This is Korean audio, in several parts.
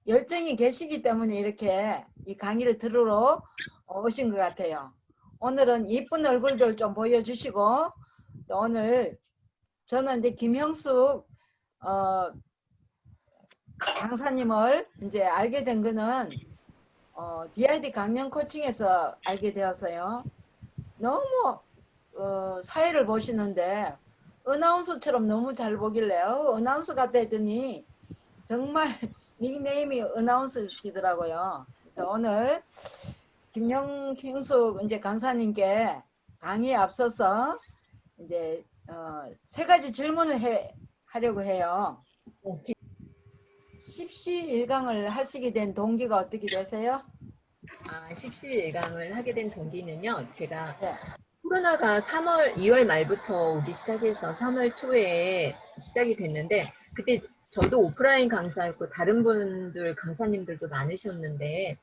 열정이 계시기 때문에 이렇게 이 강의를 들으러 오신 것 같아요. 오늘은 이쁜 얼굴들 좀 보여주시고, 또 오늘 저는 이제 김형숙 강사님을 이제 알게 된 거는 DID 강연 코칭에서 알게 되었어요. 너무 사회를 보시는데 어나운서처럼 너무 잘 보길래 어나운서 같다 했더니 정말 닉네임이 어나운서시더라고요. 그래서 오늘 김형숙 이제 강사님께 강의에 앞서서 이제 세 가지 질문을 하려고 해요. 십시일강을 하시게 된 동기가 어떻게 되세요? 십시일강을 하게 된 동기는요. 제가 네. 코로나가 2월 말부터 오기 시작해서 3월 초에 시작이 됐는데, 그때 저도 오프라인 강사였고 다른 분들 강사님들도 많으셨는데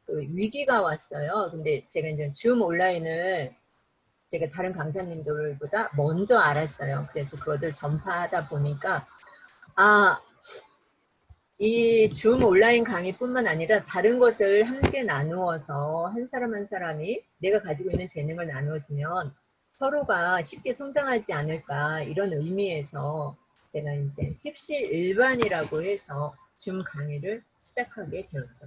그 위기가 왔어요. 근데 제가 이제 줌 온라인을 제가 다른 강사님들보다 먼저 알았어요. 그래서 그것을 전파하다 보니까 이 줌 온라인 강의뿐만 아니라 다른 것을 함께 나누어서 한 사람 한 사람이 내가 가지고 있는 재능을 나누어주면 서로가 쉽게 성장하지 않을까, 이런 의미에서 제가 이제 십시일반이라고 해서 줌 강의를 시작하게 되었죠.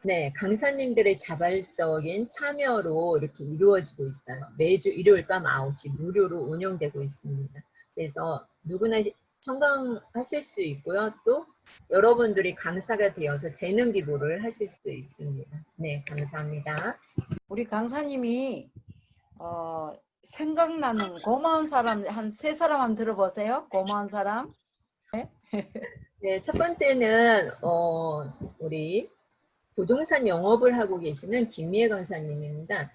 네, 강사님들의 자발적인 참여로 이렇게 이루어지고 있어요. 매주 일요일 밤 9시 무료로 운영되고 있습니다. 그래서 누구나 청강하실 수 있고요. 또 여러분들이 강사가 되어서 재능 기부를 하실 수 있습니다. 네, 감사합니다. 우리 강사님이 생각나는 고마운 사람 한 세 사람 한번 들어보세요. 고마운 사람. 네, 첫 번째는 우리 부동산 영업을 하고 계시는 김미애 강사님입니다.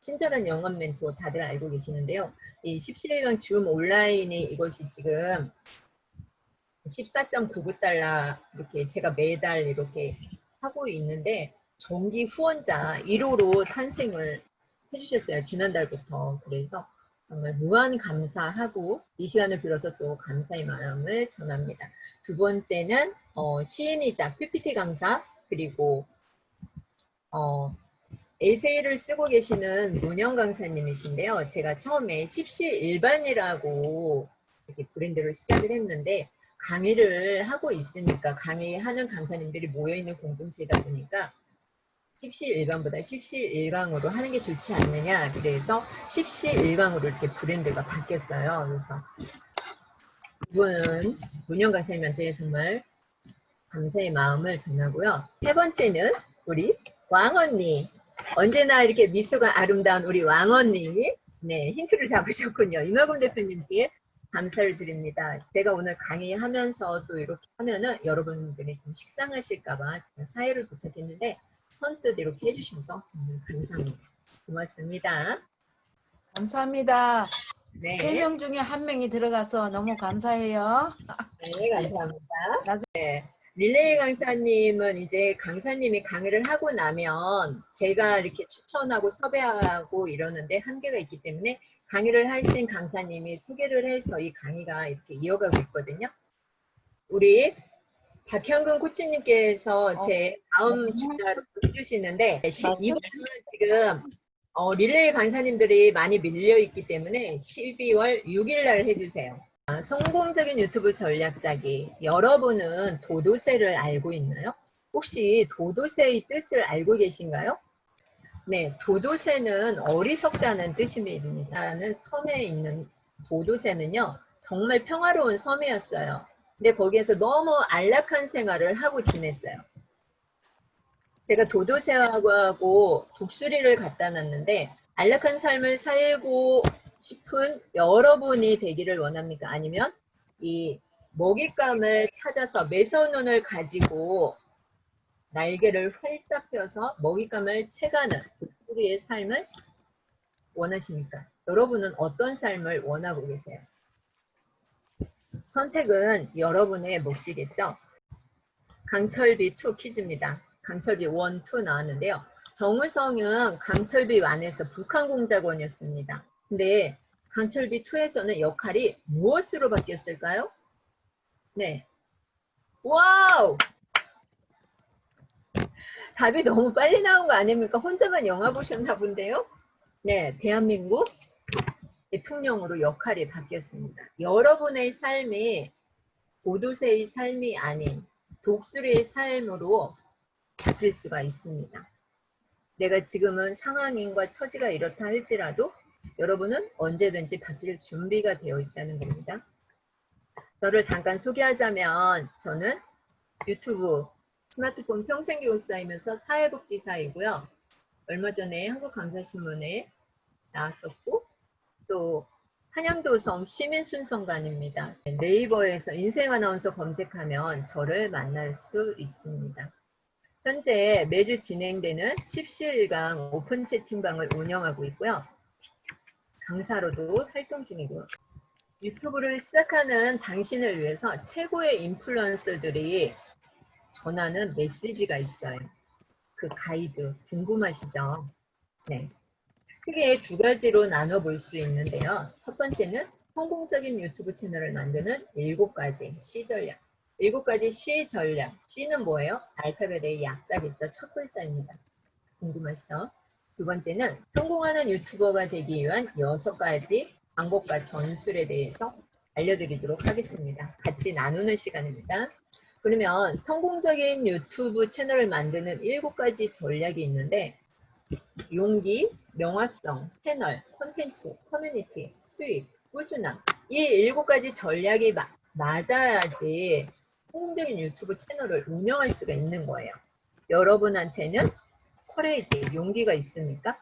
친절한 영업 멘토 다들 알고 계시는데요. 이 17강 줌 온라인이 이것이 지금 14.99달러 이렇게 제가 매달 이렇게 하고 있는데 정기 후원자 1호로 탄생을 해주셨어요. 지난달부터. 그래서 정말 무한 감사하고 이 시간을 빌어서 또 감사의 마음을 전합니다. 두 번째는 시인이자 PPT 강사, 그리고 에세이를 쓰고 계시는 문영 강사님이신데요. 제가 처음에 십시일반이라고 이렇게 브랜드를 시작을 했는데 강의를 하고 있으니까 강의하는 강사님들이 모여있는 공동체이다 보니까 십시일반보다 십시일강으로 하는 게 좋지 않느냐. 그래서 십시일강으로 이렇게 브랜드가 바뀌었어요. 그래서 이분은 문영 강사님한테 정말 감사의 마음을 전하고요. 세 번째는 우리 왕언니. 언제나 이렇게 미소가 아름다운 우리 왕언니. 네, 힌트를 잡으셨군요. 이노금 대표님께 감사를 드립니다. 제가 오늘 강의하면서 또 이렇게 하면은 여러분들이 좀 식상하실까봐 제가 사회를 부탁했는데 선뜻 이렇게 해주셔서 정말 감사합니다. 고맙습니다. 감사합니다. 네. 3명 중에 1명이 들어가서 너무 감사해요. 네, 감사합니다. 나중에 네. 릴레이 강사님은 이제 강사님이 강의를 하고 나면 제가 이렇게 추천하고 섭외하고 이러는데 한계가 있기 때문에 강의를 하신 강사님이 소개를 해서 이 강의가 이렇게 이어가고 있거든요. 우리 박현근 코치님께서 제 다음 주자로 해주시는데 이번은 지금 릴레이 강사님들이 많이 밀려 있기 때문에 12월 6일 날 해주세요. 성공적인 유튜브 전략 짜기. 여러분은 도도새를 알고 있나요? 혹시 도도새의 뜻을 알고 계신가요? 네, 도도새는 어리석다는 뜻입니다. 섬에 있는 도도새는요, 정말 평화로운 섬이었어요. 근데 거기에서 너무 안락한 생활을 하고 지냈어요. 제가 도도새하고 독수리를 갖다 놨는데 안락한 삶을 살고 싶은 여러분이 되기를 원합니까? 아니면 이 먹잇감을 찾아서 매서운을 가지고 날개를 활짝 펴서 먹잇감을 채가는 독수리의 삶을 원하십니까? 여러분은 어떤 삶을 원하고 계세요? 선택은 여러분의 몫이겠죠? 강철비 2 퀴즈입니다. 강철비 1, 2 나왔는데요. 정우성은 강철비 1에서 북한공작원이었습니다. 근데 강철비 2에서는 역할이 무엇으로 바뀌었을까요? 네. 와우! 답이 너무 빨리 나온 거 아닙니까? 혼자만 영화 보셨나 본데요? 네, 대한민국 대통령으로 역할이 바뀌었습니다. 여러분의 삶이 고도세의 삶이 아닌 독수리의 삶으로 바뀔 수가 있습니다. 내가 지금은 상황인과 처지가 이렇다 할지라도 여러분은 언제든지 바뀔 준비가 되어 있다는 겁니다. 저를 잠깐 소개하자면 저는 유튜브, 스마트폰 평생교육사이면서 사회복지사이고요. 얼마 전에 한국감사신문에 나왔었고 또 한양도성 시민순성관입니다. 네이버에서 인생아나운서 검색하면 저를 만날 수 있습니다. 현재 매주 진행되는 17강 오픈 채팅방을 운영하고 있고요. 강사로도 활동 중이고요. 유튜브를 시작하는 당신을 위해서 최고의 인플루언서들이 전하는 메시지가 있어요. 그 가이드 궁금하시죠? 네. 크게 두 가지로 나눠볼 수 있는데요. 첫 번째는 성공적인 유튜브 채널을 만드는 7가지 C 전략. 7가지 C 전략. C는 뭐예요? 알파벳의 약자겠죠. 첫 글자입니다. 궁금하시죠? 두 번째는 성공하는 유튜버가 되기 위한 6가지 방법과 전술에 대해서 알려드리도록 하겠습니다. 같이 나누는 시간입니다. 그러면 성공적인 유튜브 채널을 만드는 7가지 전략이 있는데 용기, 명확성, 채널, 콘텐츠, 커뮤니티, 수익, 꾸준함 이 7가지 전략이 맞아야지 성공적인 유튜브 채널을 운영할 수가 있는 거예요. 여러분한테는 커레이지, 용기가 있습니까?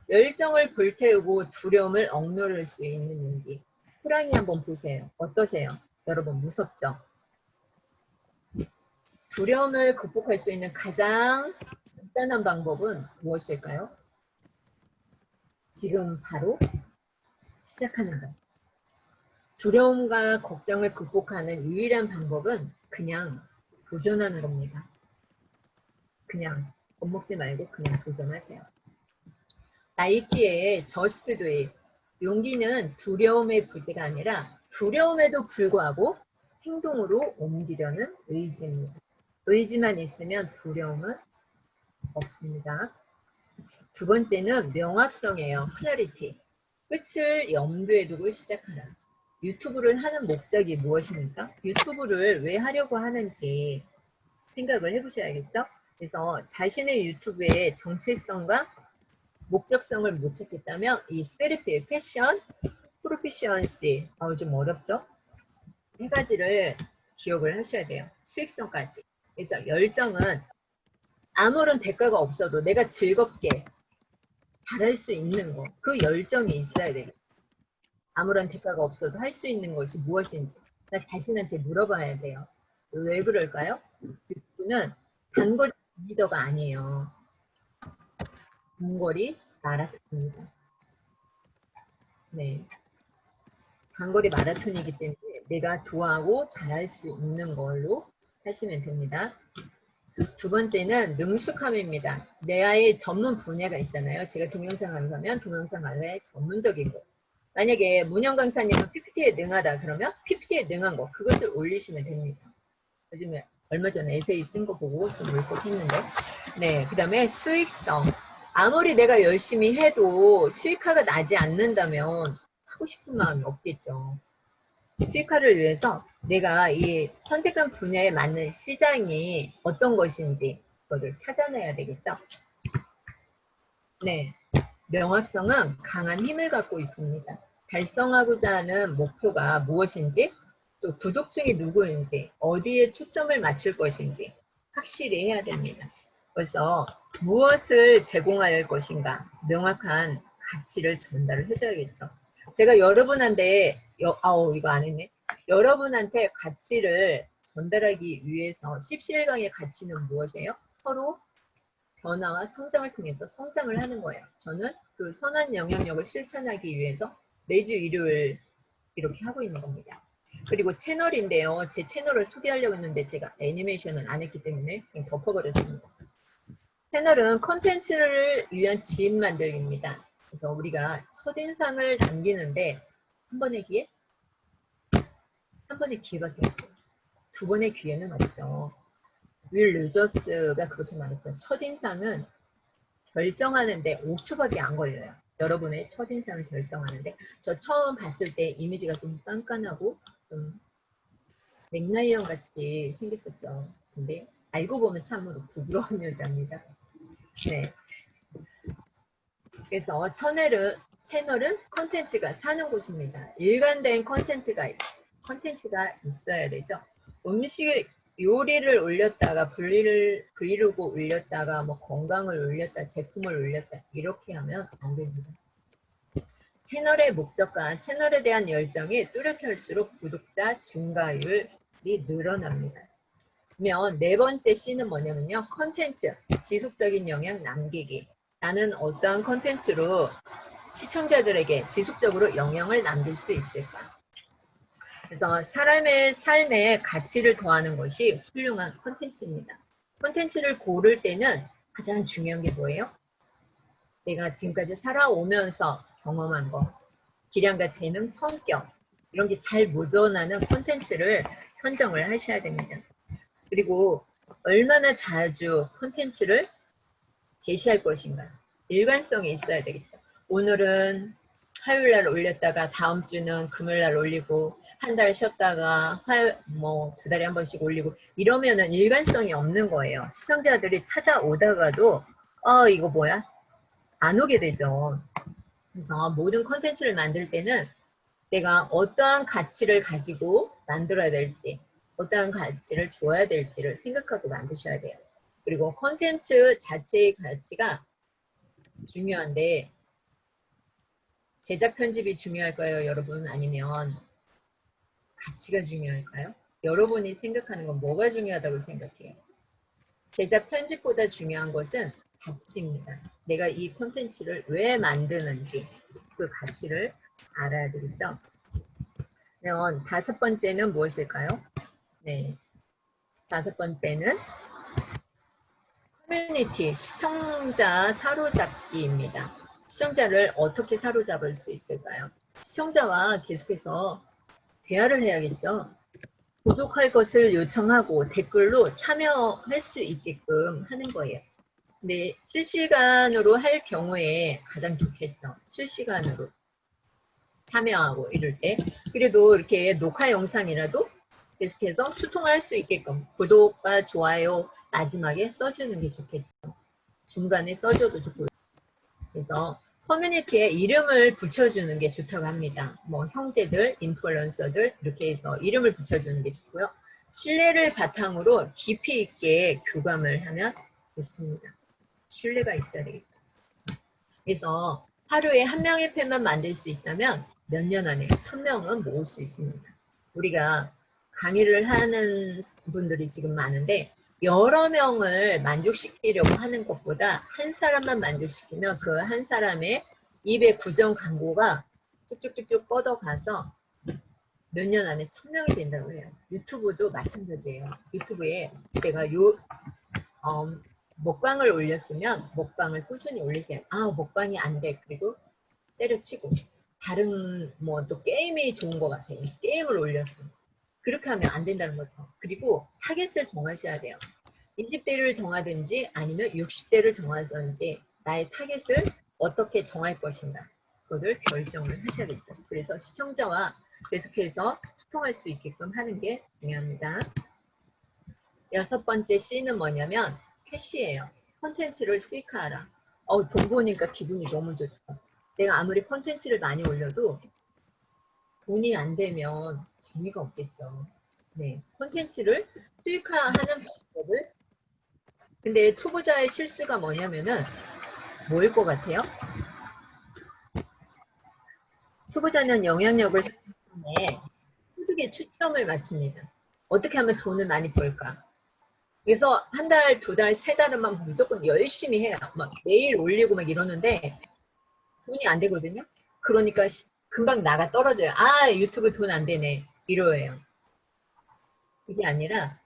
열정을 불태우고 두려움을 억누를 수 있는 용기. 호랑이 한번 보세요. 어떠세요? 여러분 무섭죠? 두려움을 극복할 수 있는 가장 간단한 방법은 무엇일까요? 지금 바로 시작하는 것. 두려움과 걱정을 극복하는 유일한 방법은 그냥 도전하는 겁니다. 그냥 겁먹지 말고 그냥 도전하세요. 나이키의 Just Do It. 용기는 두려움의 부재가 아니라 두려움에도 불구하고 행동으로 옮기려는 의지입니다. 의지만 있으면 두려움은 없습니다. 두 번째는 명확성이에요. 클래리티. 끝을 염두에 두고 시작하라. 유튜브를 하는 목적이 무엇입니까? 유튜브를 왜 하려고 하는지 생각을 해보셔야겠죠? 그래서 자신의 유튜브의 정체성과 목적성을 못 찾겠다면 이 셀프, 패션, 프로피시언시, 좀 어렵죠? 세 가지를 기억을 하셔야 돼요. 수익성까지. 그래서 열정은 아무런 대가가 없어도 내가 즐겁게 잘할 수 있는 거, 그 열정이 있어야 돼요. 아무런 대가가 없어도 할 수 있는 것이 무엇인지 나 자신한테 물어봐야 돼요. 왜 그럴까요? 유튜브는 단거리 리더가 아니에요. 장거리 마라톤입니다. 네, 장거리 마라톤이기 때문에 내가 좋아하고 잘할 수 있는 걸로 하시면 됩니다. 두 번째는 능숙함입니다. 내의 전문 분야가 있잖아요. 제가 동영상 강사면 동영상 강사의 전문적인 거. 만약에 문영 강사님은 PPT에 능하다 그러면 PPT에 능한 거 그것을 올리시면 됩니다. 요즘에 얼마 전에 에세이 쓴 거 보고 좀 울컥했는데 네, 그 다음에 수익성. 아무리 내가 열심히 해도 수익화가 나지 않는다면 하고 싶은 마음이 없겠죠. 수익화를 위해서 내가 이 선택한 분야에 맞는 시장이 어떤 것인지 그것을 찾아내야 되겠죠. 네, 명확성은 강한 힘을 갖고 있습니다. 달성하고자 하는 목표가 무엇인지 또 구독층이 누구인지 어디에 초점을 맞출 것인지 확실히 해야 됩니다. 그래서 무엇을 제공할 것인가 명확한 가치를 전달을 해줘야겠죠. 제가 여러분한테 이거 안 했네. 여러분한테 가치를 전달하기 위해서 17강의 가치는 무엇이에요? 서로 변화와 성장을 통해서 성장을 하는 거예요. 저는 그 선한 영향력을 실천하기 위해서 매주 일요일 이렇게 하고 있는 겁니다. 그리고 채널인데요. 제 채널을 소개하려고 했는데 제가 애니메이션을 안 했기 때문에 그냥 덮어버렸습니다. 채널은 컨텐츠를 위한 지인 만들기입니다. 그래서 우리가 첫인상을 남기는데 한 번의 기회? 한 번의 기회밖에 없어요. 두 번의 기회는 없죠. 윌 루저스가 그렇게 말했죠. 첫인상은 결정하는데 5초밖에 안 걸려요. 여러분의 첫인상을 결정하는데, 저 처음 봤을 때 이미지가 좀 깐깐하고 좀 맥라이언 같이 생겼었죠. 근데 알고 보면 참으로 부드러운 여자입니다. 네. 그래서 채널은 컨텐츠가 사는 곳입니다. 일관된 컨텐츠가 있어야 되죠. 음식 요리를 올렸다가 브이로그 올렸다가 뭐 건강을 올렸다, 제품을 올렸다 이렇게 하면 안 됩니다. 채널의 목적과 채널에 대한 열정이 뚜렷할수록 구독자 증가율이 늘어납니다. 그러면 네 번째 C는 뭐냐면요. 컨텐츠, 지속적인 영향 남기기. 나는 어떠한 컨텐츠로 시청자들에게 지속적으로 영향을 남길 수 있을까? 그래서 사람의 삶에 가치를 더하는 것이 훌륭한 컨텐츠입니다. 컨텐츠를 고를 때는 가장 중요한 게 뭐예요? 내가 지금까지 살아오면서 경험한 거, 기량과 재능, 성격 이런 게 잘 묻어나는 콘텐츠를 선정을 하셔야 됩니다. 그리고 얼마나 자주 콘텐츠를 게시할 것인가. 일관성이 있어야 되겠죠. 오늘은 화요일날 올렸다가 다음 주는 금요일날 올리고 한 달 쉬었다가 두 달에 한 번씩 올리고 이러면은 일관성이 없는 거예요. 시청자들이 찾아오다가도 이거 뭐야? 안 오게 되죠. 그래서 모든 콘텐츠를 만들 때는 내가 어떠한 가치를 가지고 만들어야 될지, 어떠한 가치를 줘야 될지를 생각하고 만드셔야 돼요. 그리고 콘텐츠 자체의 가치가 중요한데 제작 편집이 중요할까요, 여러분? 아니면 가치가 중요할까요? 여러분이 생각하는 건 뭐가 중요하다고 생각해요? 제작 편집보다 중요한 것은 가치입니다. 내가 이 콘텐츠를 왜 만드는지 그 가치를 알아야 되겠죠? 그러면 다섯 번째는 무엇일까요? 네, 다섯 번째는 커뮤니티, 시청자 사로잡기입니다. 시청자를 어떻게 사로잡을 수 있을까요? 시청자와 계속해서 대화를 해야겠죠. 구독할 것을 요청하고 댓글로 참여할 수 있게끔 하는 거예요. 근데 실시간으로 할 경우에 가장 좋겠죠. 실시간으로 참여하고 이럴 때. 그래도 이렇게 녹화 영상이라도 계속해서 소통할 수 있게끔 구독과 좋아요 마지막에 써주는 게 좋겠죠. 중간에 써줘도 좋고. 그래서 커뮤니티에 이름을 붙여주는 게 좋다고 합니다. 뭐 형제들, 인플루언서들 이렇게 해서 이름을 붙여주는 게 좋고요. 신뢰를 바탕으로 깊이 있게 교감을 하면 좋습니다. 신뢰가 있어야 되겠다. 그래서 하루에 한 명의 팬만 만들 수 있다면 몇 년 안에 1000명은 모을 수 있습니다. 우리가 강의를 하는 분들이 지금 많은데 여러 명을 만족시키려고 하는 것보다 한 사람만 만족시키면 그 한 사람의 입에 구정 광고가 쭉쭉쭉쭉 뻗어가서 몇 년 안에 1000명이 된다고 해요. 유튜브도 마찬가지예요. 유튜브에 내가 먹방을 올렸으면 먹방을 꾸준히 올리세요. 먹방이 안 돼. 그리고 때려치고 다른 뭐 또 게임이 좋은 것 같아요. 게임을 올렸어요. 그렇게 하면 안 된다는 거죠. 그리고 타겟을 정하셔야 돼요. 20대를 정하든지 아니면 60대를 정하든지 나의 타겟을 어떻게 정할 것인가 그것을 결정을 하셔야겠죠. 그래서 시청자와 계속해서 소통할 수 있게끔 하는 게 중요합니다. 여섯 번째 C는 뭐냐면 캐시예요. 콘텐츠를 수익화하라. 돈 버니까 기분이 너무 좋죠. 내가 아무리 콘텐츠를 많이 올려도 돈이 안 되면 재미가 없겠죠. 네, 콘텐츠를 수익화하는 방법을 근데 초보자의 실수가 뭐냐면은 뭐일 것 같아요? 초보자는 영향력을 생각해 소득에 초점을 맞춥니다. 어떻게 하면 돈을 많이 벌까? 그래서 한 달, 두 달, 세 달은만 무조건 열심히 해요. 막 매일 올리고 막 이러는데 돈이 안 되거든요. 그러니까 금방 나가 떨어져요. 유튜브 돈 안 되네. 이러해요. 그게 아니라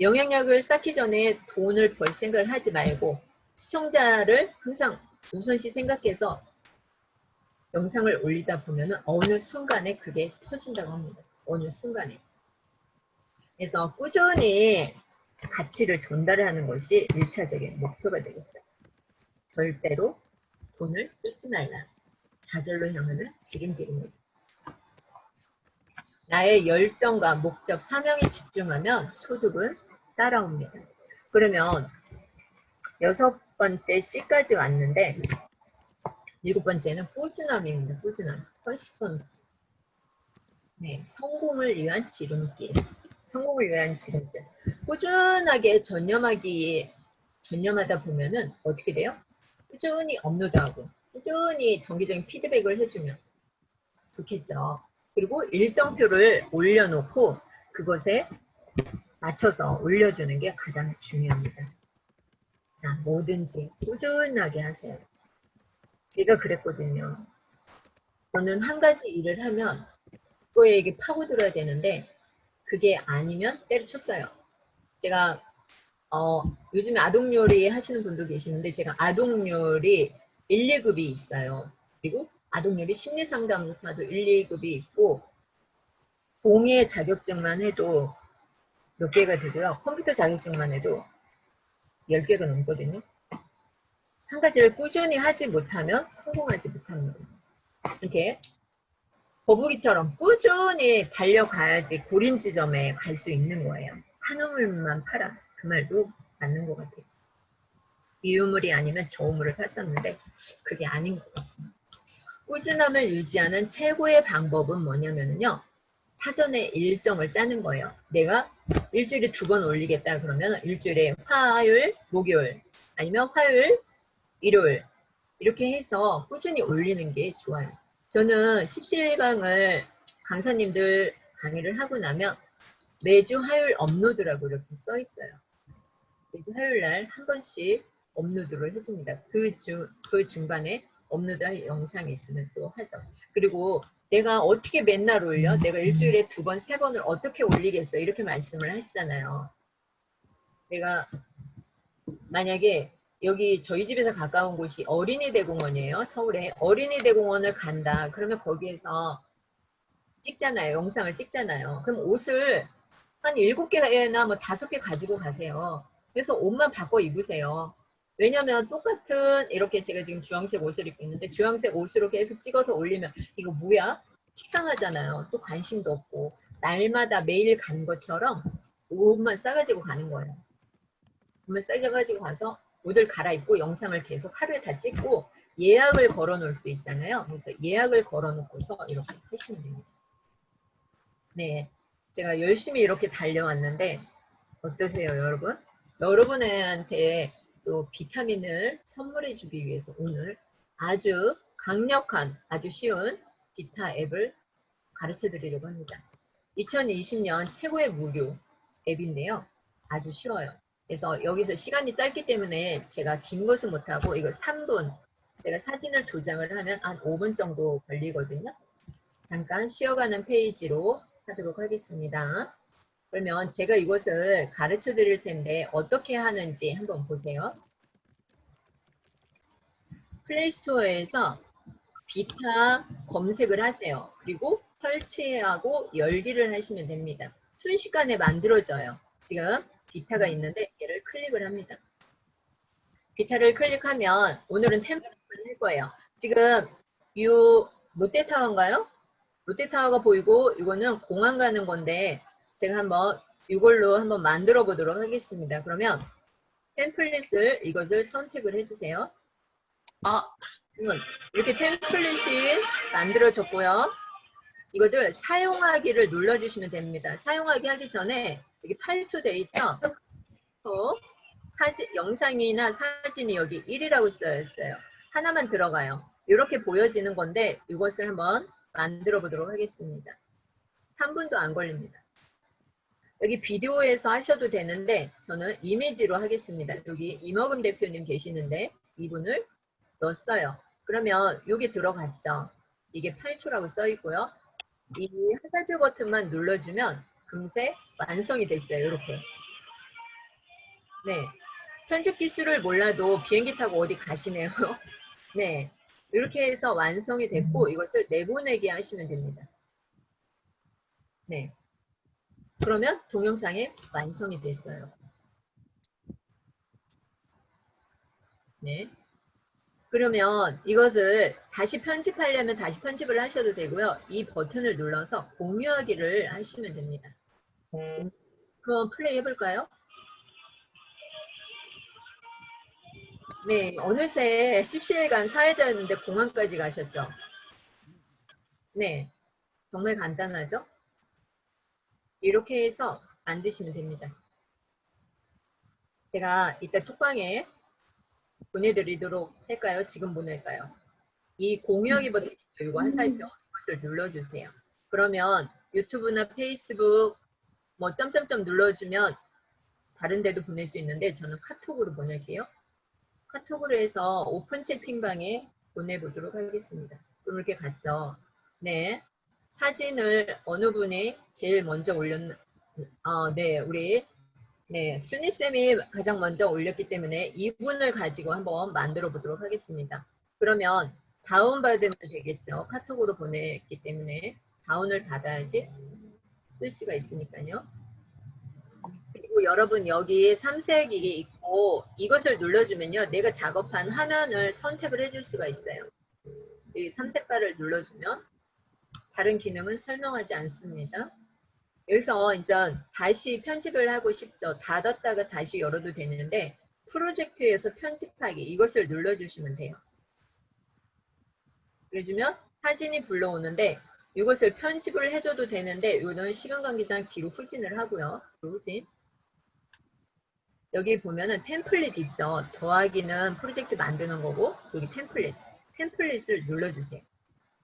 영향력을 쌓기 전에 돈을 벌 생각을 하지 말고 시청자를 항상 우선시 생각해서 영상을 올리다 보면은 어느 순간에 그게 터진다고 합니다. 어느 순간에. 그래서 꾸준히 가치를 전달하는 것이 1차적인 목표가 되겠죠. 절대로 돈을 뜯지 말라. 좌절로 향하는 지름길입니다. 나의 열정과 목적, 사명에 집중하면 소득은 따라옵니다. 그러면 6번째 C까지 왔는데 7번째는 꾸준함입니다. 꾸준함. 퍼시스턴트. 네, 성공을 위한 지름길. 성공을 위한 지름길. 꾸준하게 전념하다 보면은 어떻게 돼요? 꾸준히 업로드하고 꾸준히 정기적인 피드백을 해주면 좋겠죠. 그리고 일정표를 올려놓고 그것에 맞춰서 올려주는 게 가장 중요합니다. 자, 뭐든지 꾸준하게 하세요. 제가 그랬거든요. 저는 한 가지 일을 하면 그거에게 파고들어야 되는데 그게 아니면 때려쳤어요. 제가 요즘에 아동요리 하시는 분도 계시는데 제가 아동요리 1, 2급이 있어요. 그리고 아동요리 심리상담사도 1, 2급이 있고 공예 자격증만 해도 몇 개가 되고요. 컴퓨터 자격증만 해도 10개가 넘거든요. 한 가지를 꾸준히 하지 못하면 성공하지 못합니다. 이렇게 거북이처럼 꾸준히 달려가야지 고린 지점에 갈 수 있는 거예요. 한 우물만 팔아. 그 말도 맞는 것 같아요. 이 우물이 아니면 저 우물을 팠었는데 그게 아닌 것 같습니다. 꾸준함을 유지하는 최고의 방법은 뭐냐면요. 사전에 일정을 짜는 거예요. 내가 일주일에 2번 올리겠다 그러면 일주일에 화요일, 목요일 아니면 화요일, 일요일 이렇게 해서 꾸준히 올리는 게 좋아요. 저는 17강을 강사님들 강의를 하고 나면 매주 화요일 업로드라고 이렇게 써 있어요. 매주 화요일 날 한 번씩 업로드를 해줍니다. 그 중간에 업로드할 영상이 있으면 또 하죠. 그리고 내가 어떻게 맨날 올려? 내가 일주일에 2번, 3번을 어떻게 올리겠어? 이렇게 말씀을 하시잖아요. 내가 만약에 여기 저희 집에서 가까운 곳이 어린이대공원이에요. 서울에 어린이대공원을 간다. 그러면 거기에서 찍잖아요. 영상을 찍잖아요. 그럼 옷을 한 7개나 뭐 5개 가지고 가세요. 그래서 옷만 바꿔 입으세요. 왜냐면 똑같은 이렇게 제가 지금 주황색 옷을 입고 있는데 주황색 옷으로 계속 찍어서 올리면 이거 뭐야? 식상하잖아요. 또 관심도 없고 날마다 매일 간 것처럼 옷만 싸가지고 가는 거예요. 옷만 싸가지고 가서 옷을 갈아입고 영상을 계속 하루에 다 찍고 예약을 걸어 놓을 수 있잖아요. 그래서 예약을 걸어 놓고서 이렇게 하시면 됩니다. 네, 제가 열심히 이렇게 달려왔는데 어떠세요, 여러분? 여러분한테 또 비타민을 선물해 주기 위해서 오늘 아주 강력한, 아주 쉬운 비타 앱을 가르쳐 드리려고 합니다. 2020년 최고의 무료 앱인데요. 아주 쉬워요. 그래서 여기서 시간이 짧기 때문에 제가 긴 것은 못하고 이거 3분, 제가 사진을 2장을 하면 한 5분 정도 걸리거든요. 잠깐 쉬어가는 페이지로 하도록 하겠습니다. 그러면 제가 이것을 가르쳐 드릴 텐데 어떻게 하는지 한번 보세요. 플레이스토어에서 비타 검색을 하세요. 그리고 설치하고 열기를 하시면 됩니다. 순식간에 만들어져요. 지금 비타가 있는데 얘를 클릭을 합니다. 비타를 클릭하면 오늘은 템플릿을 할 거예요. 지금 이 롯데타워인가요? 롯데타워가 보이고 이거는 공항 가는 건데 제가 한번 이걸로 한번 만들어 보도록 하겠습니다. 그러면 템플릿을 이것을 선택을 해주세요. 이렇게 템플릿이 만들어졌고요. 이것을 사용하기를 눌러주시면 됩니다. 사용하기 하기 전에 여기 8초 데이터 영상이나 사진이 여기 1이라고 써있어요. 하나만 들어가요. 이렇게 보여지는 건데 이것을 한번 만들어 보도록 하겠습니다. 3분도 안 걸립니다. 여기 비디오에서 하셔도 되는데 저는 이미지로 하겠습니다. 여기 이머금 대표님 계시는데 이분을 넣었어요. 그러면 여기 들어갔죠. 이게 8초라고 써 있고요. 이 화살표 버튼만 눌러주면 금세 완성이 됐어요. 이렇게. 네. 편집 기술을 몰라도 비행기 타고 어디 가시네요. 네. 이렇게 해서 완성이 됐고 이것을 내보내기 하시면 됩니다. 네. 그러면 동영상이 완성이 됐어요. 네. 그러면 이것을 다시 편집하려면 다시 편집을 하셔도 되고요. 이 버튼을 눌러서 공유하기를 하시면 됩니다. 그럼 플레이 해볼까요? 네, 어느새 17일간 사회자였는데 공항까지 가셨죠? 네, 정말 간단하죠? 이렇게 해서 만드시면 됩니다. 제가 이따 톡방에 보내드리도록 할까요? 지금 보낼까요? 이 공유하기 버튼 있죠? 이거 한 살펴 이것을 눌러주세요. 그러면 유튜브나 페이스북 뭐 점점점 눌러주면 다른 데도 보낼 수 있는데 저는 카톡으로 보낼게요. 카톡으로 해서 오픈 채팅방에 보내보도록 하겠습니다. 그럼 이렇게 갔죠. 네. 사진을 어느 분이 제일 먼저 네, 우리, 네, 순이쌤이 가장 먼저 올렸기 때문에 이분을 가지고 한번 만들어 보도록 하겠습니다. 그러면 다운받으면 되겠죠. 카톡으로 보냈기 때문에 다운을 받아야지 쓸 수가 있으니까요. 그리고 여러분 여기 삼색이 있고 이것을 눌러주면요. 내가 작업한 화면을 선택을 해줄 수가 있어요. 이 삼색바를 눌러주면 다른 기능은 설명하지 않습니다. 여기서 이제 다시 편집을 하고 싶죠. 닫았다가 다시 열어도 되는데 프로젝트에서 편집하기 이것을 눌러주시면 돼요. 그래주면 사진이 불러오는데 이것을 편집을 해줘도 되는데 이거는 시간 관계상 뒤로 후진을 하고요. 뒤로 후진. 여기 보면은 템플릿 있죠. 더하기는 프로젝트 만드는 거고 여기 템플릿을 눌러주세요.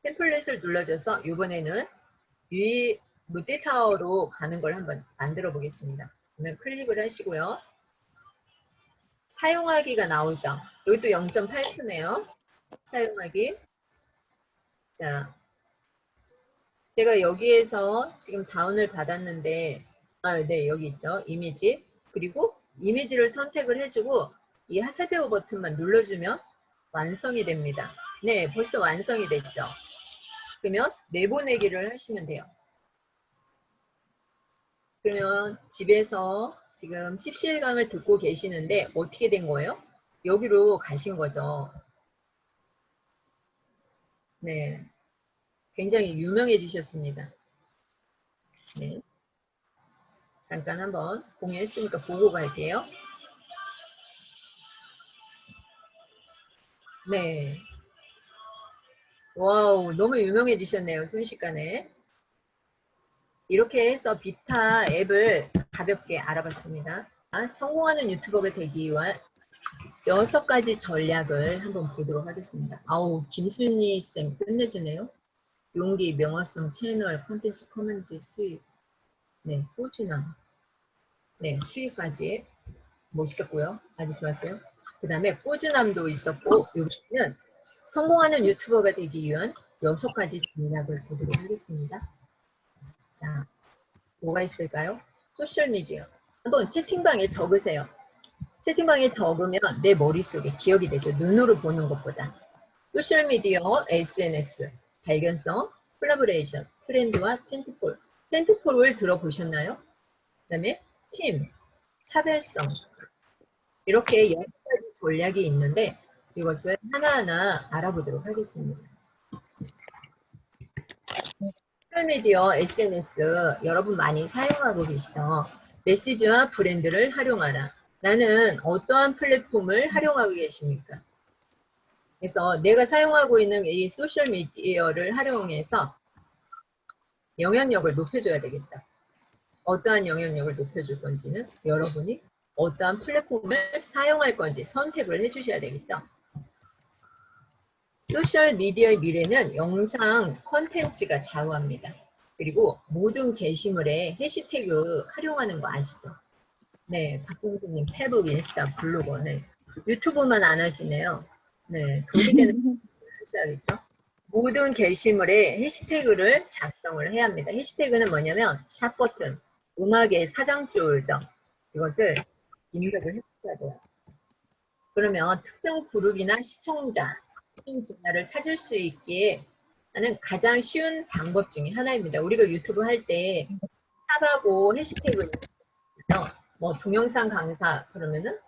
템플릿을 눌러줘서 이번에는 롯데타워로 가는 걸 한번 만들어 보겠습니다. 그러면 클릭을 하시고요. 사용하기가 나오죠. 여기 또 0.8초네요. 사용하기. 자, 제가 여기에서 지금 다운을 받았는데, 네, 여기 있죠. 이미지. 그리고 이미지를 선택을 해주고 이 화살표 버튼만 눌러주면 완성이 됩니다. 네, 벌써 완성이 됐죠. 그러면 내보내기를 하시면 돼요. 그러면 집에서 지금 17강을 듣고 계시는데 어떻게 된 거예요? 여기로 가신 거죠. 네, 굉장히 유명해지셨습니다. 네, 잠깐 한번 공유했으니까 보고 갈게요. 네, 와우, 너무 유명해지셨네요. 순식간에. 이렇게 해서 비타 앱을 가볍게 알아봤습니다. 성공하는 유튜버가 되기 위한 6가지 전략을 한번 보도록 하겠습니다. 아우, 김순희 쌤 끝내주네요. 용기, 명확성, 채널, 콘텐츠, 커뮤니티, 수익, 네, 꾸준함, 네, 수익까지 멋있었고요. 아주 좋았어요. 그 다음에 꾸준함도 있었고, 여기는 성공하는 유튜버가 되기 위한 6가지 전략을 보도록 하겠습니다. 자, 뭐가 있을까요? 소셜미디어. 한번 채팅방에 적으세요. 채팅방에 적으면 내 머릿속에 기억이 되죠. 눈으로 보는 것보다. 소셜미디어, SNS, 발견성, 콜라보레이션, 트렌드와 텐트폴. 텐트폴을 들어보셨나요? 그 다음에 팀, 차별성. 이렇게 6가지 전략이 있는데 이것을 하나하나 알아보도록 하겠습니다. 소셜미디어, SNS 여러분 많이 사용하고 계시죠? 메시지와 브랜드를 활용하라. 나는 어떠한 플랫폼을 활용하고 계십니까? 그래서 내가 사용하고 있는 이 소셜미디어를 활용해서 영향력을 높여줘야 되겠죠. 어떠한 영향력을 높여줄 건지는 여러분이 어떠한 플랫폼을 사용할 건지 선택을 해주셔야 되겠죠. 소셜미디어의 미래는 영상 콘텐츠가 좌우합니다. 그리고 모든 게시물에 해시태그 활용하는 거 아시죠? 네, 박동수님 페북, 인스타, 블로그, 네. 유튜브만 안 하시네요. 네, 돈이 되는 하셔야겠죠? 모든 게시물에 해시태그를 작성을 해야 합니다. 해시태그는 뭐냐면 샵 버튼, 음악의 사장줄죠. 이것을 입력을 해줘야 돼요. 그러면 특정 그룹이나 시청자, 분야를 찾을 수 있게 하는 가장 쉬운 방법 중에 하나입니다. 우리가 유튜브 할 때 탑하고 해시태그 뭐 동영상 강사 그러면은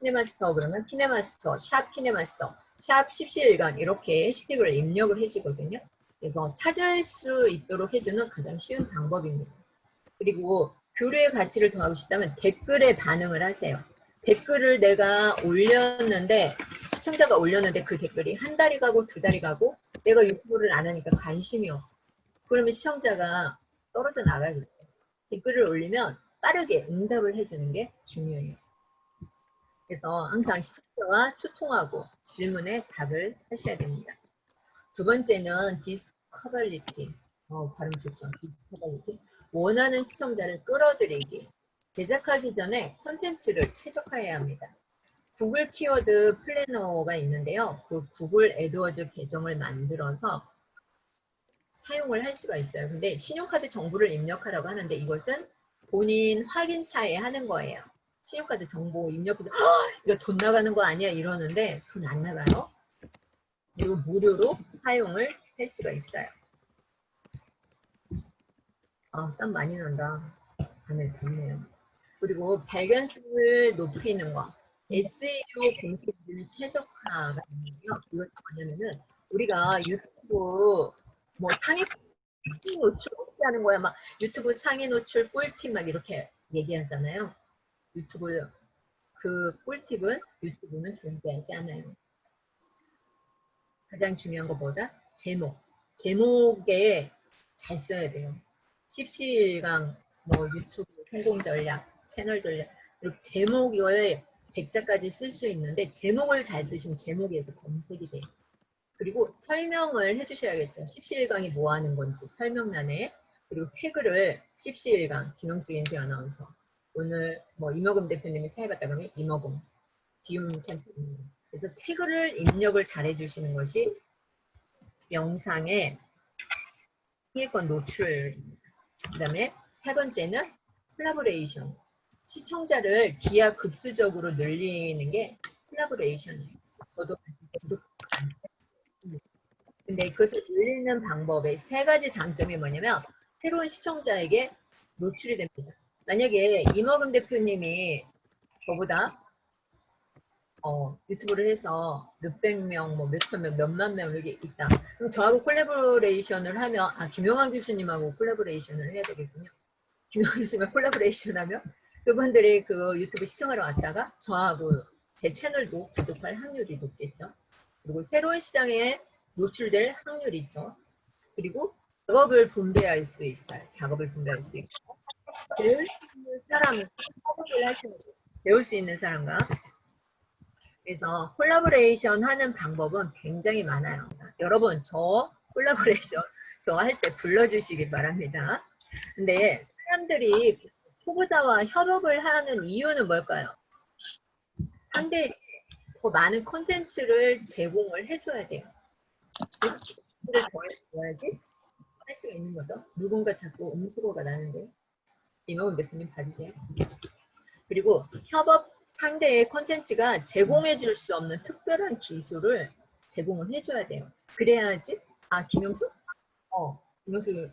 키네마스터 그러면 키네마스터, 샵 키네마스터, 샵 십시일강 이렇게 해시태그를 입력을 해주거든요. 그래서 찾을 수 있도록 해주는 가장 쉬운 방법입니다. 그리고 교류의 가치를 더하고 싶다면 댓글에 반응을 하세요. 댓글을 내가 올렸는데 시청자가 올렸는데 그 댓글이 한 달이 가고 두 달이 가고 내가 유튜브를 안 하니까 관심이 없어. 그러면 시청자가 떨어져 나가겠죠. 댓글을 올리면 빠르게 응답을 해주는 게 중요해요. 그래서 항상 시청자와 소통하고 질문에 답을 하셔야 됩니다. 두 번째는 디스커버리티. 발음 좋죠. 디스커버리티. 원하는 시청자를 끌어들이기. 제작하기 전에 콘텐츠를 최적화해야 합니다. 구글 키워드 플래너가 있는데요. 그 구글 애드워즈 계정을 만들어서 사용을 할 수가 있어요. 근데 신용카드 정보를 입력하라고 하는데 이것은 본인 확인차에 하는 거예요. 신용카드 정보 입력해서 이거 돈 나가는 거 아니야 이러는데 돈 안 나가요. 그리고 무료로 사용을 할 수가 있어요. 땀 많이 난다. 밤에 덥네요. 그리고 발견성을 높이는 거. SEO 검색 엔진의 최적화가 있는데요. 이것은 뭐냐면은 우리가 유튜브 뭐 상위 노출 어떻게 하는 거야? 막 유튜브 상위 노출 꿀팁 막 이렇게 얘기하잖아요. 유튜브 그 꿀팁은 유튜브는 존재하지 않아요. 가장 중요한 것보다 제목. 제목에 잘 써야 돼요. 십시일강, 뭐 유튜브 성공 전략, 채널 전략 이렇게 제목을 100자까지 쓸 수 있는데 제목을 잘 쓰시면 제목에서 검색이 돼요. 그리고 설명을 해주셔야겠죠. 십시일강이 뭐 하는 건지 설명란에 그리고 태그를 십시일강, 김영숙 인생 아나운서 오늘 뭐 이머금 대표님이 사회봤다 그러면 이머금, 비움 캠프님 그래서 태그를 입력을 잘 해주시는 것이 영상의 피해권 노출 그 다음에 세 번째는 콜라보레이션 시청자를 기하급수적으로 늘리는 게 콜라보레이션이에요. 저도 구독자 근데 그것을 늘리는 방법의 세 가지 장점이 뭐냐면 새로운 시청자에게 노출이 됩니다. 만약에 이머금 대표님이 저보다 유튜브를 해서 몇백 명, 뭐 몇천 명, 몇만 명 이렇게 있다. 그럼 저하고 콜라보레이션을 하면 김용환 교수님하고 콜라보레이션을 해야 되겠군요. 김용환 교수님과 콜라보레이션 하면 그분들이 그 유튜브 시청하러 왔다가 저하고 제 채널도 구독할 확률이 높겠죠. 그리고 새로운 시장에 노출될 확률이 있죠. 그리고 작업을 분배할 수 있어요. 작업을 분배할 수 있고 배울 수 있는 사람은 작업을 하시는 거예요. 배울 수 있는 사람과 그래서 콜라보레이션 하는 방법은 굉장히 많아요. 여러분 저 콜라보레이션 저 할 때 불러주시기 바랍니다. 근데 사람들이 초보자와 협업을 하는 이유는 뭘까요? 상대에게 더 많은 콘텐츠를 제공을 해줘야 돼요. 콘텐츠를 더해줘야지 할 수가 있는 거죠. 누군가 자꾸 음소거가 나는데 이명훈 대표님 봐주세요. 그리고 협업 상대의 콘텐츠가 제공해 줄 수 없는 특별한 기술을 제공을 해줘야 돼요. 그래야지 김영수? 김영수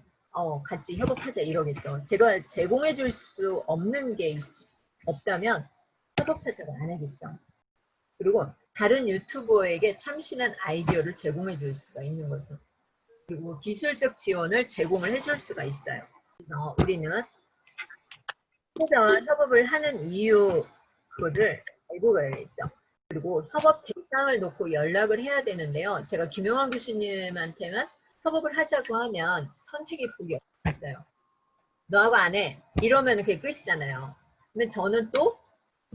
같이 협업하자 이러겠죠. 제가 제공해 줄 수 없는 게 없다면 협업하자고 안 하겠죠. 그리고 다른 유튜버에게 참신한 아이디어를 제공해 줄 수가 있는 거죠. 그리고 기술적 지원을 제공을 해줄 수가 있어요. 그래서 우리는 초보자와 협업을 하는 이유 그거를 알고 가야겠죠. 그리고 협업 대상을 놓고 연락을 해야 되는데요. 제가 김용환 교수님한테만 협업을 하자고 하면 선택의 폭이 없어요. 너하고 안 해. 이러면 그게 끝이잖아요. 그러면 저는 또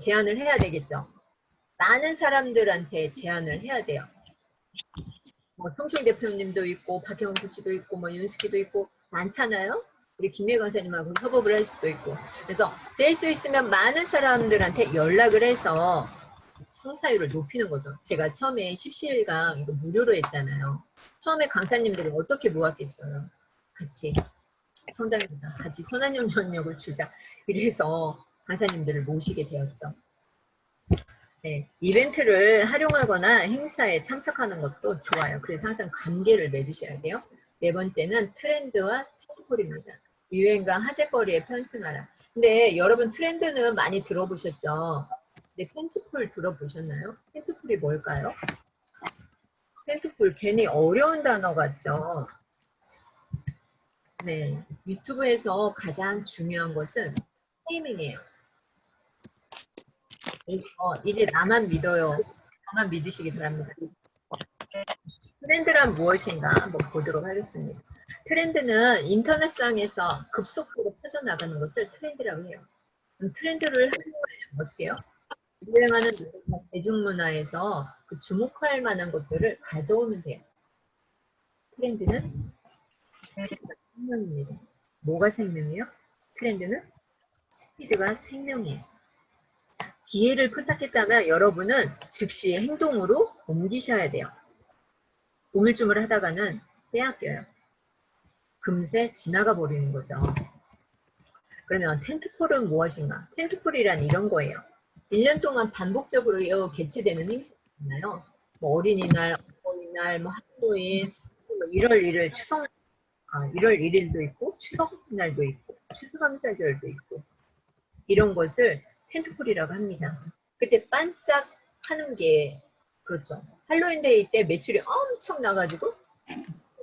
제안을 해야 되겠죠. 많은 사람들한테 제안을 해야 돼요. 뭐 성충 대표님도 있고 박형훈 코치도 있고 뭐 윤숙이도 있고 많잖아요. 우리 김혜 강사님하고 협업을 할 수도 있고 그래서 될 수 있으면 많은 사람들한테 연락을 해서 성사율을 높이는 거죠. 제가 처음에 십시일강 이거 무료로 했잖아요. 처음에 강사님들을 어떻게 모았겠어요. 같이 성장해보자. 같이 선한영향력을 주자. 이래서 강사님들을 모시게 되었죠. 네, 이벤트를 활용하거나 행사에 참석하는 것도 좋아요. 그래서 항상 관계를 맺으셔야 돼요. 네 번째는 트렌드와 트렌드콜입니다. 유행과 화제거리에 편승하라. 근데 여러분 트렌드는 많이 들어보셨죠? 네, 텐트폴 들어보셨나요? 텐트폴이 뭘까요? 텐트폴 괜히 어려운 단어 같죠? 네, 유튜브에서 가장 중요한 것은 타이밍이에요. 이제 나만 믿어요. 나만 믿으시기 바랍니다. 트렌드란 무엇인가 한번 보도록 하겠습니다. 트렌드는 인터넷상에서 급속도로 퍼져나가는 것을 트렌드라고 해요. 트렌드를 활용하려면 어떻게 해요? 유행하는 대중문화에서 그 주목할 만한 것들을 가져오면 돼요. 트렌드는 생명입니다. 뭐가 생명이에요? 트렌드는 스피드가 생명이에요. 기회를 포착했다면 여러분은 즉시 행동으로 옮기셔야 돼요. 우물쭈물 하다가는 빼앗겨요. 금세 지나가 버리는 거죠. 그러면 텐트폴은 무엇인가? 텐트폴이란 이런 거예요. 1년 동안 반복적으로 개최되는 행사잖아요. 뭐 어린이날, 어버이날, 뭐 할로윈, 뭐 1월 1일 추석, 1월 1일도 있고 추석날도 있고 추수감사절도 있고 이런 것을 텐트폴이라고 합니다. 그때 반짝 하는 게 그렇죠. 할로윈데이 때 매출이 엄청 나가지고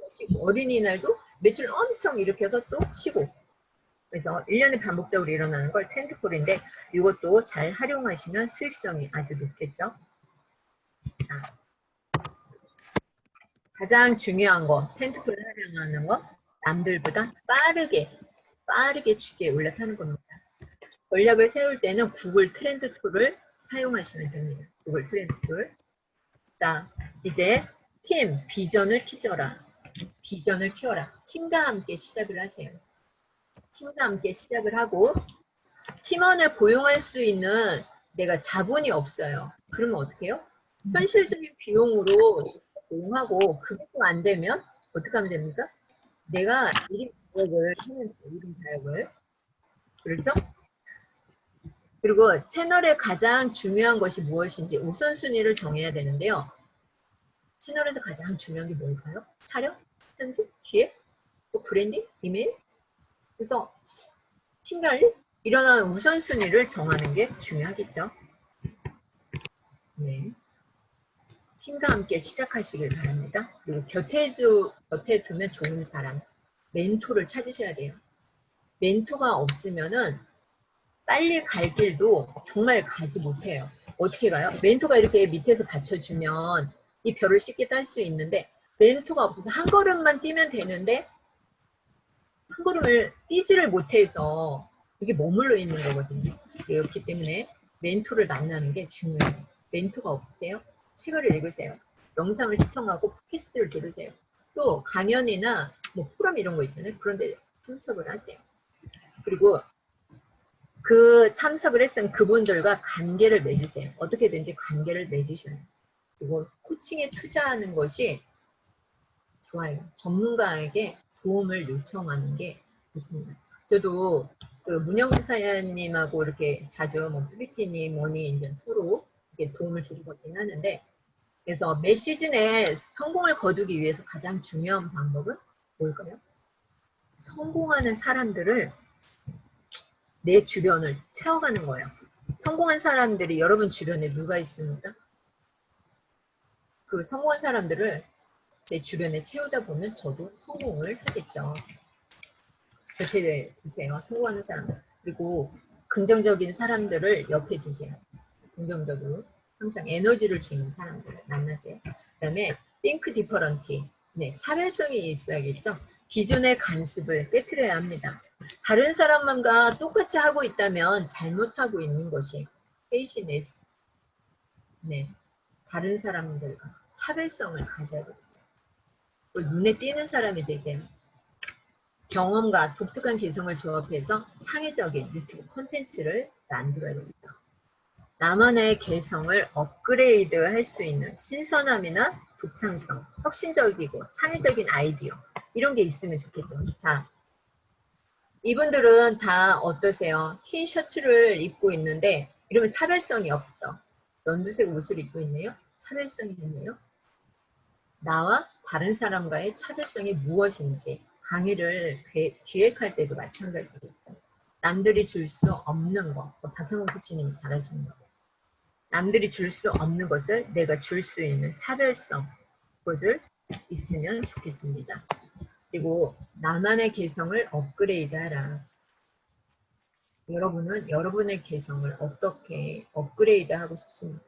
쉬고 어린이날도 매출 엄청 일으켜서 또 쉬고 그래서 1년에 반복적으로 일어나는 걸 텐트폴인데 이것도 잘 활용하시면 수익성이 아주 높겠죠. 자, 가장 중요한 거 텐트폴을 활용하는 거 남들보다 빠르게 주제에 올라타는 겁니다. 전략을 세울 때는 구글 트렌드 툴을 사용하시면 됩니다. 구글 트렌드 툴. 자, 이제 팀 비전을 키워라. 비전을 키워라. 팀과 함께 시작을 하세요. 팀과 함께 시작을 하고 팀원을 고용할 수 있는 내가 자본이 없어요. 그러면 어떻게 해요? 현실적인 비용으로 고용하고 그것도 안 되면 어떻게 하면 됩니까? 내가 1인 다역을 하면 돼요. 1인 다역을. 그렇죠? 그리고 채널의 가장 중요한 것이 무엇인지 우선순위를 정해야 되는데요. 채널에서 가장 중요한 게 뭘까요? 촬영? 편집? 기획? 또 브랜딩? 이메일? 그래서 팀 관리? 이런 우선순위를 정하는 게 중요하겠죠. 네. 팀과 함께 시작하시길 바랍니다. 그리고 곁에 두면 좋은 사람, 멘토를 찾으셔야 돼요. 멘토가 없으면은 빨리 갈 길도 정말 가지 못해요. 어떻게 가요? 멘토가 이렇게 밑에서 받쳐주면 이 별을 쉽게 딸 수 있는데 멘토가 없어서 한 걸음만 뛰면 되는데 한 걸음을 뛰지를 못해서 이게 머물러 있는 거거든요. 그렇기 때문에 멘토를 만나는 게 중요해요. 멘토가 없으세요? 책을 읽으세요. 영상을 시청하고 팟캐스트를 들으세요. 또 강연이나 뭐 포럼 이런 거 있잖아요. 그런 데 참석을 하세요. 그리고 그 참석을 했은 그분들과 관계를 맺으세요. 어떻게든지 관계를 맺으셔야 해요. 그리고 코칭에 투자하는 것이 좋아요. 전문가에게 도움을 요청하는 게 좋습니다. 저도 그 문영사님하고 이렇게 자주 뭐 프리티님, 뭐니 이제 서로 이렇게 도움을 주고받긴 하는데 그래서 매 시즌에 성공을 거두기 위해서 가장 중요한 방법은 뭘까요? 성공하는 사람들을 내 주변을 채워가는 거예요. 성공한 사람들이 여러분 주변에 누가 있습니까? 그 성공한 사람들을 제 주변에 채우다 보면 저도 성공을 하겠죠. 곁에 두세요. 성공하는 사람들. 그리고 긍정적인 사람들을 옆에 두세요. 긍정적으로 항상 에너지를 주는 사람들을 만나세요. 그 다음에 think different. 네, 차별성이 있어야겠죠. 기존의 관습을 깨트려야 합니다. 다른 사람과 똑같이 하고 있다면 잘못하고 있는 것이 페이시네스. 네, 다른 사람들과 차별성을 가져야 됩니다. 눈에 띄는 사람이 되세요. 경험과 독특한 개성을 조합해서 창의적인 유튜브 콘텐츠를 만들어야 됩니다. 나만의 개성을 업그레이드 할 수 있는 신선함이나 독창성, 혁신적이고 창의적인 아이디어 이런 게 있으면 좋겠죠. 자, 이분들은 다 어떠세요? 흰 셔츠를 입고 있는데 이러면 차별성이 없죠. 연두색 옷을 입고 있네요. 차별성이 있네요. 나와 다른 사람과의 차별성이 무엇인지 강의를 기획할 때도 마찬가지겠죠. 남들이 줄 수 없는 거, 박형훈 코치님이 잘하시는 거예요. 남들이 줄 수 없는 것을 내가 줄 수 있는 차별성, 그것들 있으면 좋겠습니다. 그리고 나만의 개성을 업그레이드하라. 여러분은 여러분의 개성을 어떻게 업그레이드하고 싶습니까?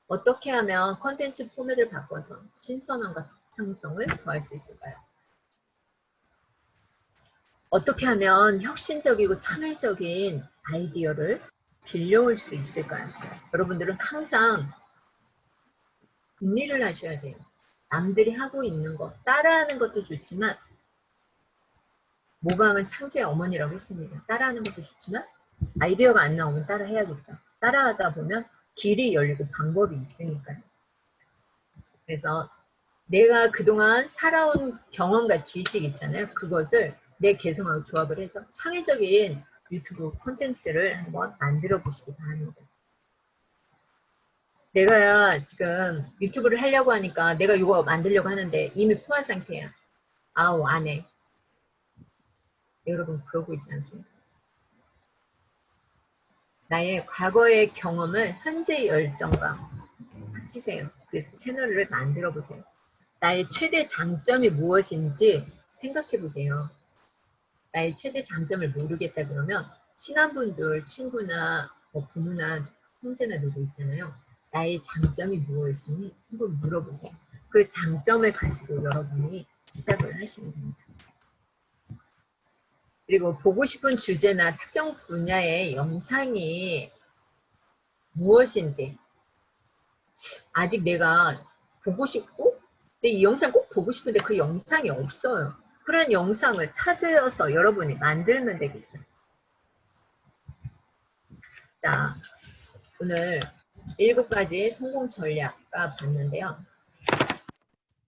어떻게 하면 컨텐츠 포맷을 바꿔서 신선함과 독창성을 더할 수 있을까요? 어떻게 하면 혁신적이고 참회적인 아이디어를 빌려올 수 있을까요? 여러분들은 항상 궁리를 하셔야 돼요. 남들이 하고 있는 것, 따라하는 것도 좋지만 모방은 창조의 어머니라고 했습니다. 따라하는 것도 좋지만 아이디어가 안 나오면 따라해야겠죠. 따라하다 보면 길이 열리고 방법이 있으니까요. 그래서 내가 그동안 살아온 경험과 지식 있잖아요. 그것을 내 개성하고 조합을 해서 창의적인 유튜브 콘텐츠를 한번 만들어 보시기 바랍니다. 내가 지금 유튜브를 하려고 하니까 내가 이거 만들려고 하는데 이미 포화 상태야. 아우 안 해. 여러분 그러고 있지 않습니까? 나의 과거의 경험을 현재의 열정과 합치세요. 그래서 채널을 만들어 보세요. 나의 최대 장점이 무엇인지 생각해 보세요. 나의 최대 장점을 모르겠다 그러면 친한 분들, 친구나 뭐 부모나 형제나 누구 있잖아요. 나의 장점이 무엇이니 한번 물어보세요. 그 장점을 가지고 여러분이 시작을 하시면 됩니다. 그리고 보고 싶은 주제나 특정 분야의 영상이 무엇인지 아직 내가 보고 싶고 근데 이 영상 꼭 보고 싶은데 그 영상이 없어요. 그런 영상을 찾아서 여러분이 만들면 되겠죠. 자, 오늘 7가지 성공 전략과 봤는데요.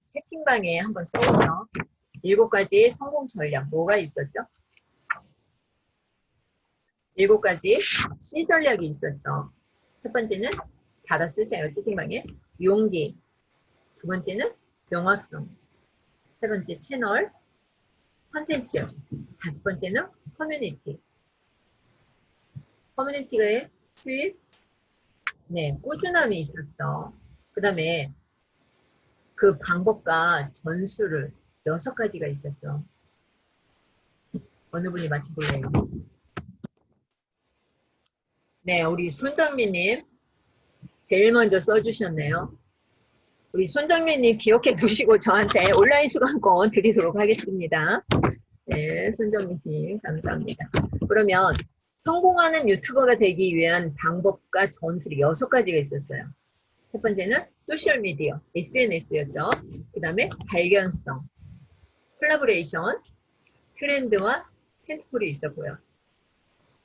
채팅방에 한번 써보죠. 7가지 성공 전략 뭐가 있었죠? 7가지 C 전략이 있었죠. 첫 번째는 달아 쓰세요. 채팅방에 용기. 두 번째는 명확성. 세 번째 채널, 컨텐츠. 5번째는 커뮤니티. 커뮤니티의 수입, 네, 꾸준함이 있었죠. 그 다음에 그 방법과 전술을 6가지가 있었죠. 어느 분이 맞춰볼래요? 네, 우리 손정민님 제일 먼저 써주셨네요. 우리 손정민님 기억해 두시고 저한테 온라인 수강권 드리도록 하겠습니다. 네, 손정민님 감사합니다. 그러면 성공하는 유튜버가 되기 위한 방법과 전술이 6가지가 있었어요. 첫 번째는 소셜미디어, SNS였죠. 그 다음에 발견성, 콜라보레이션, 트렌드와 텐트폴이 있었고요.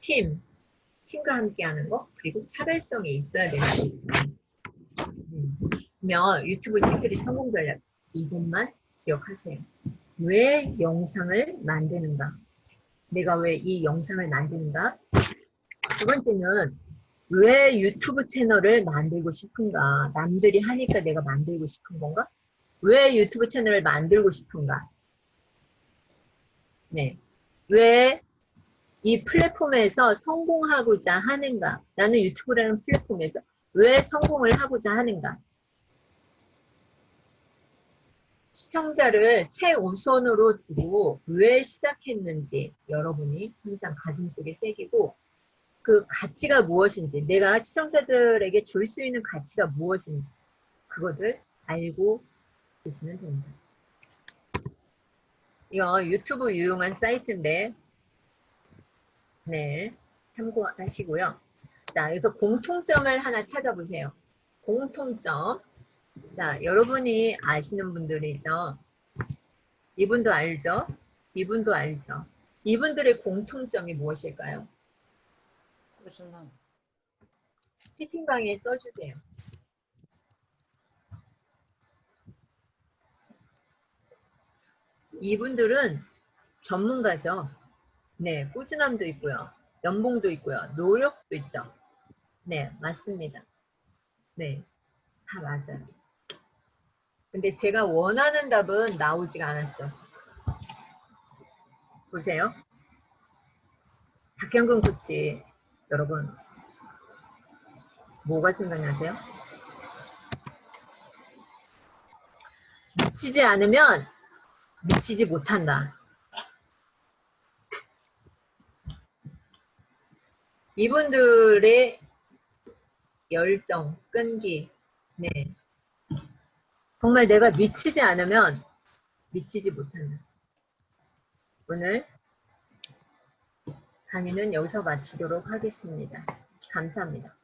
팀과 함께 하는 거, 그리고 차별성이 있어야 됩니다. 그러면 유튜브 댓글이 성공 전략, 이것만 기억하세요. 왜 영상을 만드는가? 내가 왜 이 영상을 만드는가? 두 번째는 왜 유튜브 채널을 만들고 싶은가? 남들이 하니까 내가 만들고 싶은 건가? 왜 유튜브 채널을 만들고 싶은가? 네. 왜 이 플랫폼에서 성공하고자 하는가? 나는 유튜브라는 플랫폼에서 왜 성공을 하고자 하는가? 시청자를 최우선으로 두고 왜 시작했는지 여러분이 항상 가슴속에 새기고 그 가치가 무엇인지 내가 시청자들에게 줄 수 있는 가치가 무엇인지 그것을 알고 계시면 됩니다. 이거 유튜브 유용한 사이트인데 네 참고하시고요. 자 여기서 공통점을 하나 찾아보세요. 공통점. 자 여러분이 아시는 분들이죠. 이분도 알죠? 이분도 알죠? 이분들의 공통점이 무엇일까요? 꾸준함. 채팅방에 써주세요. 이분들은 전문가죠. 네, 꾸준함도 있고요. 연봉도 있고요. 노력도 있죠. 네, 맞습니다. 네, 다 맞아요. 근데 제가 원하는 답은 나오지가 않았죠. 보세요. 박현근 코치, 여러분. 뭐가 생각나세요? 미치지 않으면 미치지 못한다. 이분들의 열정, 끈기, 네. 정말 내가 미치지 않으면 미치지 못한다. 오늘 강의는 여기서 마치도록 하겠습니다. 감사합니다.